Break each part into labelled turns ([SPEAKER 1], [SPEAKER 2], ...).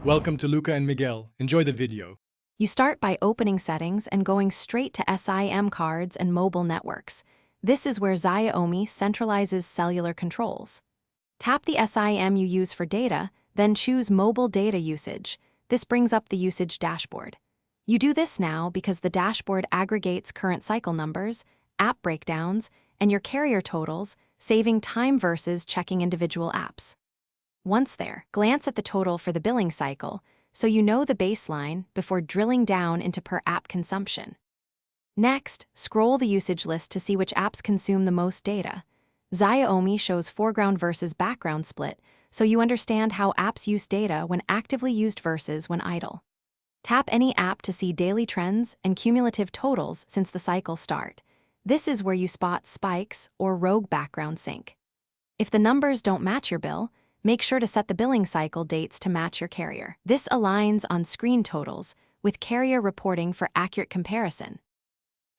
[SPEAKER 1] Welcome to Luca and Miguel. Enjoy the video.
[SPEAKER 2] You start by opening settings and going straight to SIM cards and mobile networks. This is where Xiaomi centralizes cellular controls. Tap the SIM you use for data, then choose Mobile Data Usage. This brings up the usage dashboard. You do this now because the dashboard aggregates current cycle numbers, app breakdowns, and your carrier totals, saving time versus checking individual apps. Once there, glance at the total for the billing cycle, so you know the baseline before drilling down into per-app consumption. Next, scroll the usage list to see which apps consume the most data. Xiaomi shows foreground versus background split, so you understand how apps use data when actively used versus when idle. Tap any app to see daily trends and cumulative totals since the cycle start. This is where you spot spikes or rogue background sync. If the numbers don't match your bill, make sure to set the billing cycle dates to match your carrier. This aligns on-screen totals with carrier reporting for accurate comparison.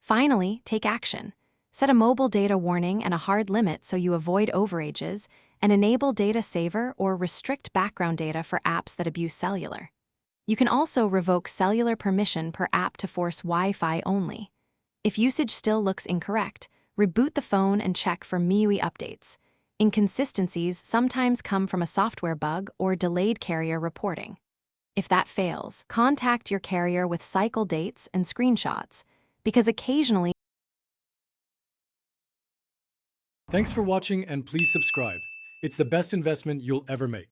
[SPEAKER 2] Finally, take action. Set a mobile data warning and a hard limit so you avoid overages, and enable data saver or restrict background data for apps that abuse cellular. You can also revoke cellular permission per app to force Wi-Fi only. If usage still looks incorrect, reboot the phone and check for MIUI updates. Inconsistencies sometimes come from a software bug or delayed carrier reporting. If that fails, contact your carrier with cycle dates and screenshots, because occasionally.
[SPEAKER 1] Thanks for watching and please subscribe. It's the best investment you'll ever make.